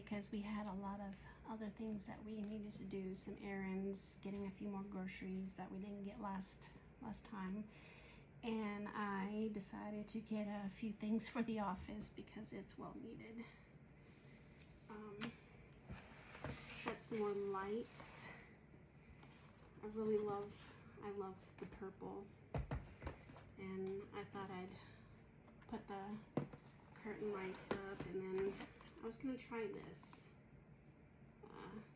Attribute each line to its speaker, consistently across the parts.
Speaker 1: because we had a lot of other things that we needed to do, some errands, getting a few more groceries that we didn't get last time. And I decided to get a few things for the office because it's well needed. Got some more lights. I love the purple, and I thought I'd put the curtain lights up, and then I was gonna try this,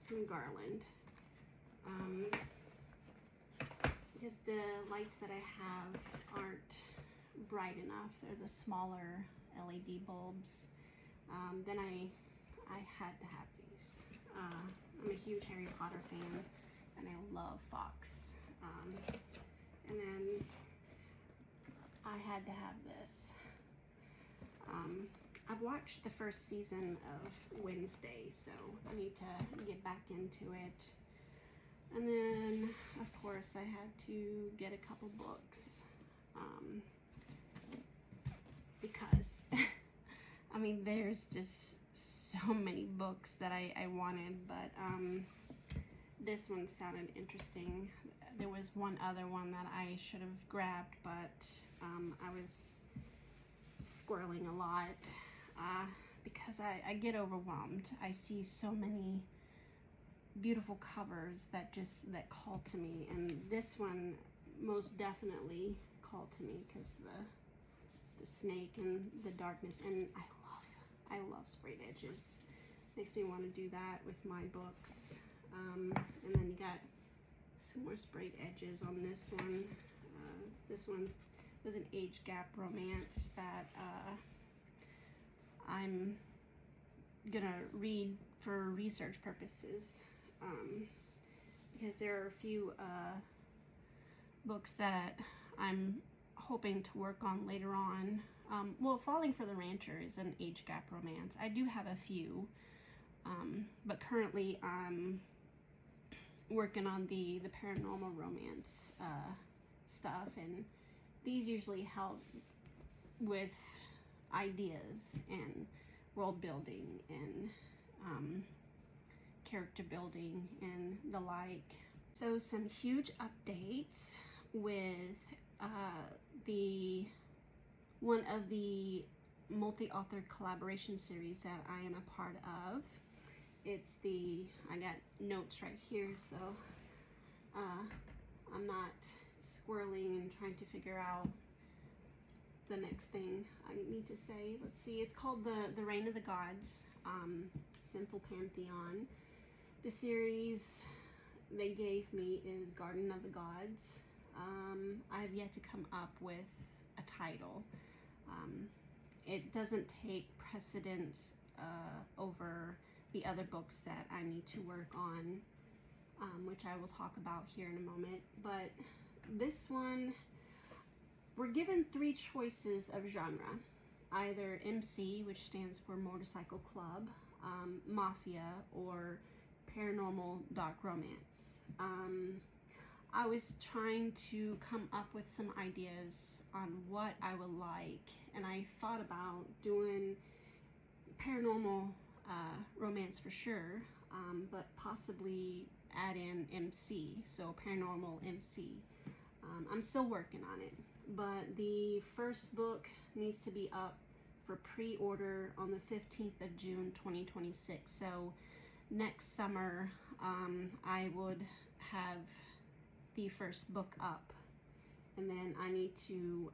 Speaker 1: some garland, because the lights that I have aren't bright enough. They're the smaller LED bulbs. Then I had to have these. I'm a huge Harry Potter fan, and I love Fox. And then I had to have this. I've watched the first season of Wednesday, so I need to get back into it. And then, of course, I had to get a couple books, because, I mean, there's just so many books that I wanted, but this one sounded interesting. There was one other one that I should have grabbed, but I was squirreling a lot because I get overwhelmed. I see so many beautiful covers that call to me, and this one most definitely called to me because the snake and the darkness, and I love sprayed edges. Makes me want to do that with my books. And then you got some more sprayed edges on this one. This one was an age gap romance that I'm gonna read for research purposes, because there are a few books that I'm hoping to work on later on. Well, Falling for the Rancher is an age gap romance. I do have a few, but currently I'm working on the paranormal romance stuff, and these usually help with ideas and world building and character building and the like. So some huge updates with one of the multi-author collaboration series that I am a part of. It's I got notes right here, so I'm not squirreling and trying to figure out the next thing I need to say. Let's see, it's called the Reign of the Gods, Sinful Pantheon. The series they gave me is Garden of the Gods. I have yet to come up with a title. It doesn't take precedence over the other books that I need to work on, which I will talk about here in a moment. But this one, we're given 3 choices of genre: either MC, which stands for Motorcycle Club, Mafia, or Paranormal Dark Romance. I was trying to come up with some ideas on what I would like, and I thought about doing paranormal romance for sure, but possibly add in MC, so paranormal MC. I'm still working on it, but the first book needs to be up for pre-order on the 15th of June 2026. So next summer I would have the first book up, and then I need to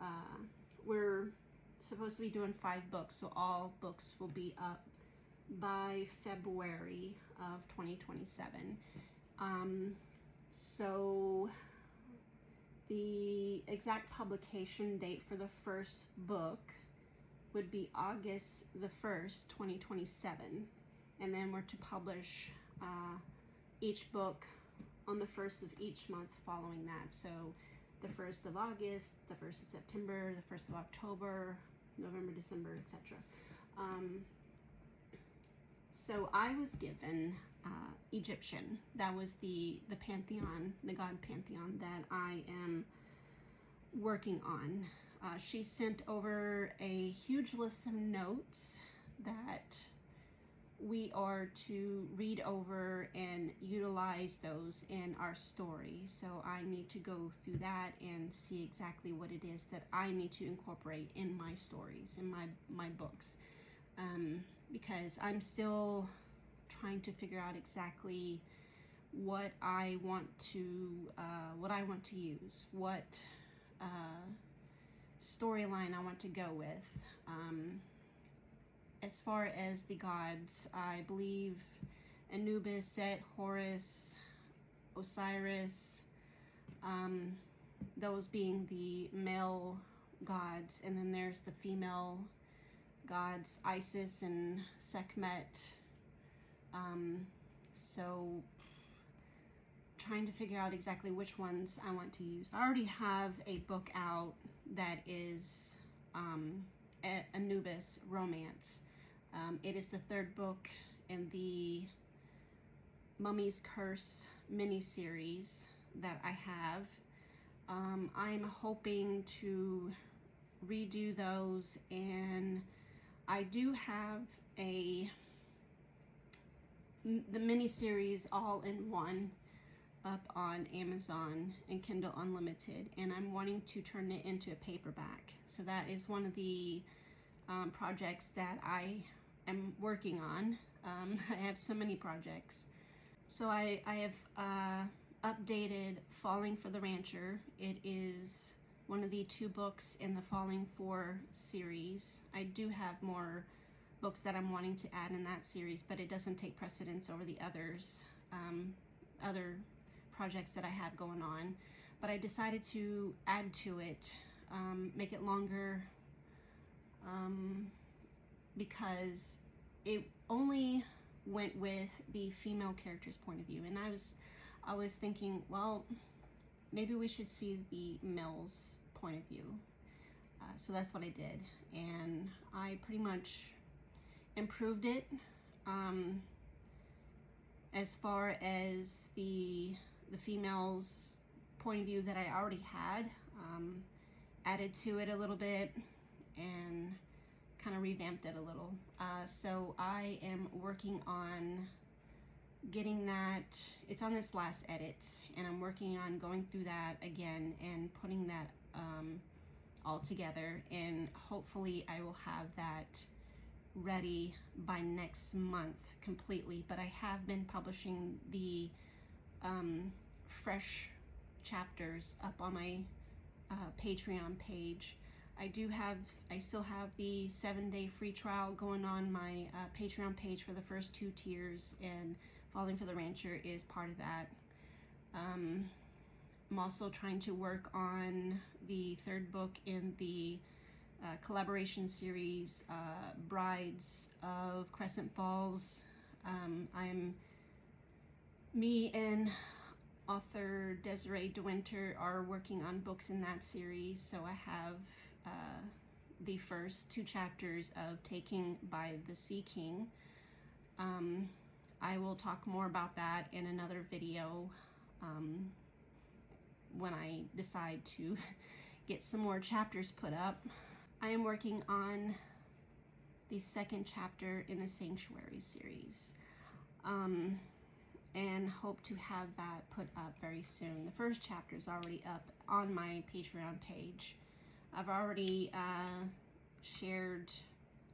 Speaker 1: we're supposed to be doing 5 books, so all books will be up by February of 2027. So the exact publication date for the first book would be August the 1st, 2027, and then we're to publish each book on the 1st of each month following that. So the 1st of August, the 1st of September, the 1st of October, November, December, etc. So I was given Egyptian. That was the pantheon, the god pantheon that I am working on. She sent over a huge list of notes that we are to read over and utilize those in our story. So I need to go through that and see exactly what it is that I need to incorporate in my stories, in my books, because I'm still trying to figure out exactly what I want to use, what storyline I want to go with. As far as the gods, I believe Anubis, Set, Horus, Osiris, those being the male gods, and then there's the female gods, Isis and Sekhmet. So trying to figure out exactly which ones I want to use. I already have a book out that is Anubis romance. It is the third book in the Mummy's Curse miniseries that I have. I'm hoping to redo those, and I do have the miniseries all in one up on Amazon and Kindle Unlimited, and I'm wanting to turn it into a paperback. So that is one of the projects that I am working on. I have so many projects. So I have updated Falling for the Rancher. It is one of the 2 books in the Falling For series. I do have more books that I'm wanting to add in that series, but it doesn't take precedence over the others, other projects that I have going on. But I decided to add to it, make it longer, because it only went with the female character's point of view, and I was thinking, well, maybe we should see the male's point of view. So that's what I did, and I pretty much improved it. As far as the female's point of view that I already had, added to it a little bit and kind of revamped it a little. So I am working on getting that. It's on this last edit, and I'm working on going through that again and putting that all together, and hopefully I will have that ready by next month completely. But I have been publishing the fresh chapters up on my Patreon page. I still have the 7-day free trial going on my Patreon page for the first 2 tiers, and Falling for the Rancher is part of that. I'm also trying to work on the 3rd book in the collaboration series, Brides of Crescent Falls. Me and author Desiree DeWinter are working on books in that series, so I have the first 2 chapters of Taking by the Sea King. I will talk more about that in another video when I decide to get some more chapters put up. I am working on the 2nd chapter in the Sanctuary series, and hope to have that put up very soon. The 1st chapter is already up on my Patreon page. I've already shared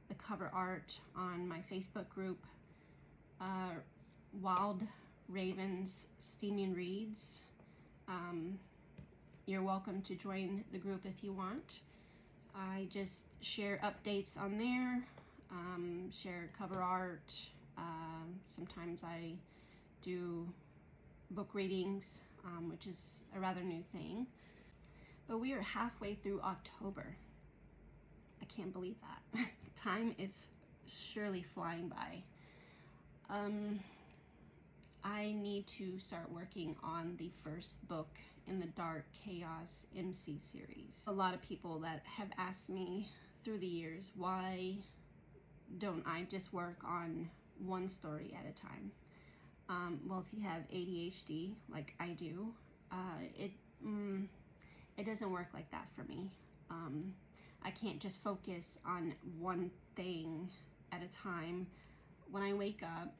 Speaker 1: the cover art on my Facebook group, Wild Ravens Steaming Reads. You're welcome to join the group if you want. I just share updates on there, share cover art. Sometimes I do book readings, which is a rather new thing. But we are halfway through October. I can't believe that. Time is surely flying by. I need to start working on the 1st book in the Dark Chaos MC series. A lot of people that have asked me through the years, why don't I just work on one story at a time? Well, if you have ADHD like I do, it doesn't work like that for me. I can't just focus on one thing at a time when I wake up,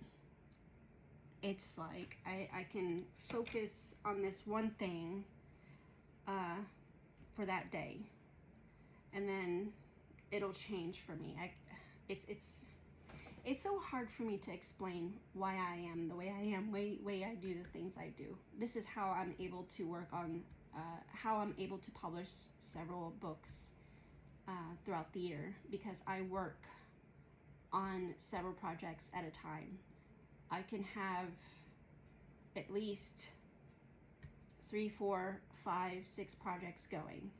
Speaker 1: it's like I can focus on this one thing for that day, and then it'll change for me. It's so hard for me to explain why I am the way I am, way I do the things I do. This is how I'm able to work on, how I'm able to publish several books throughout the year, because I work on several projects at a time. I can have at least 3, 4, 5, 6 projects going.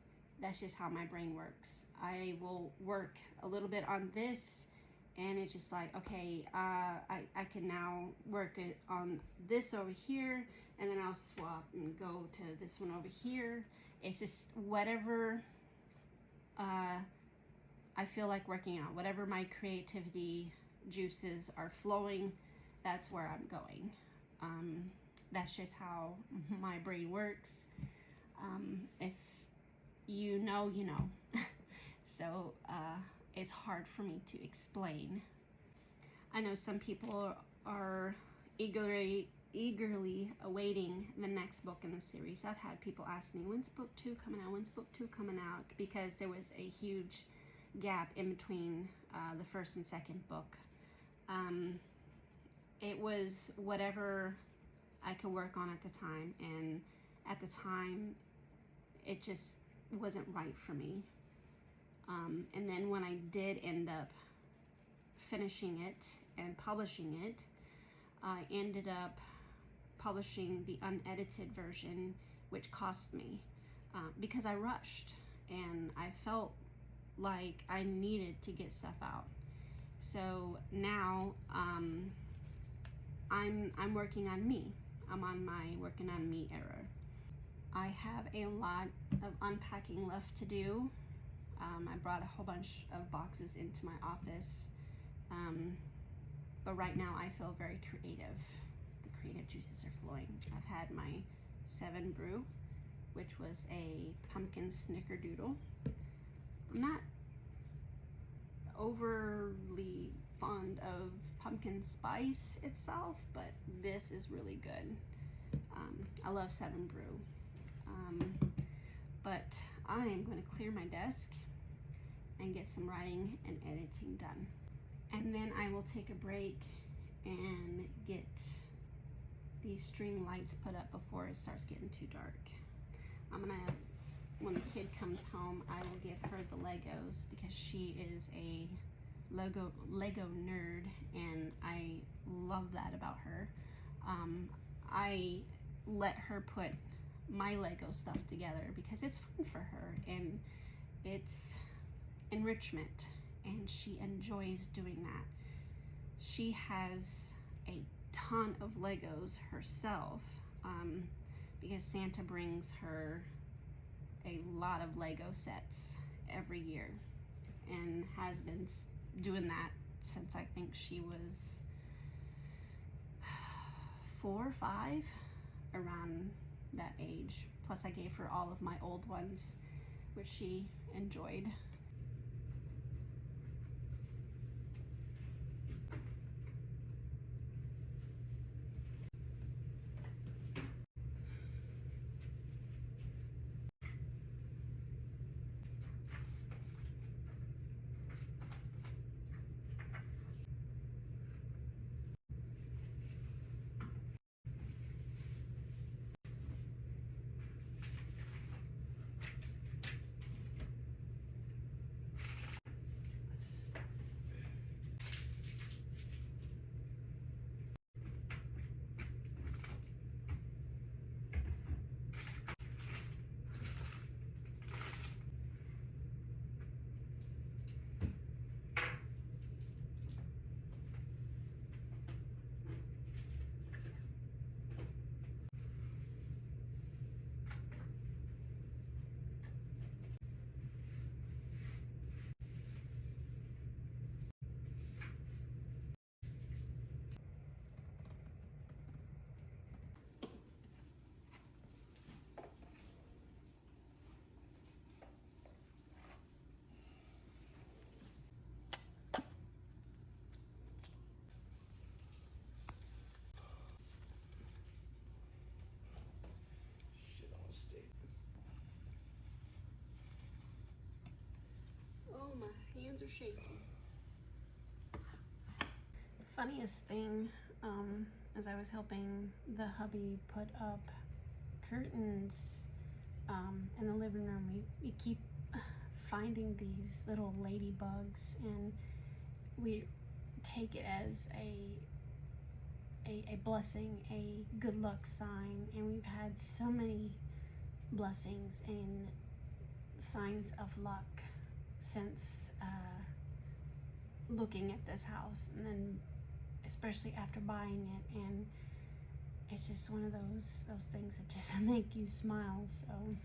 Speaker 1: That's just how my brain works. I will work a little bit on this, and it's just like, okay, I can now work it on this over here, and then I'll swap and go to this one over here. It's just whatever I feel like working on, whatever my creativity juices are flowing, that's where I'm going. That's just how my brain works. If you know, you know. So it's hard for me to explain. I know some people are eagerly awaiting the next book in the series. I've had people ask me, when's book 2 coming out? When's book 2 coming out? Because there was a huge gap in between the first and second book. It was whatever I could work on at the time, and at the time it just wasn't right for me. And then when I did end up finishing it and publishing it, I ended up publishing the unedited version, which cost me because I rushed and I felt like I needed to get stuff out. So now I'm working on me. I'm on my working on me era. I have a lot of unpacking left to do. I brought a whole bunch of boxes into my office, but right now I feel very creative. The creative juices are flowing. I've had my 7 brew, which was a pumpkin snickerdoodle. I'm not overly fond of pumpkin spice itself, but this is really good. I love 7 brew. But I am going to clear my desk and get some writing and editing done. And then I will take a break and get these string lights put up before it starts getting too dark. When the kid comes home, I will give her the Legos because she is a Lego nerd, and I love that about her. I let her put my Lego stuff together because it's fun for her and it's enrichment, and she enjoys doing that. She has a ton of Legos herself because Santa brings her a lot of Lego sets every year and has been doing that since I think she was 4 or 5, around that age. Plus I gave her all of my old ones, which she enjoyed. hands are shaky. Funniest thing, as I was helping the hubby put up curtains in the living room, we keep finding these little ladybugs, and we take it as a blessing, a good luck sign, and we've had so many blessings and signs of luck since looking at this house, and then especially after buying it, and it's just one of those things that just make you smile. So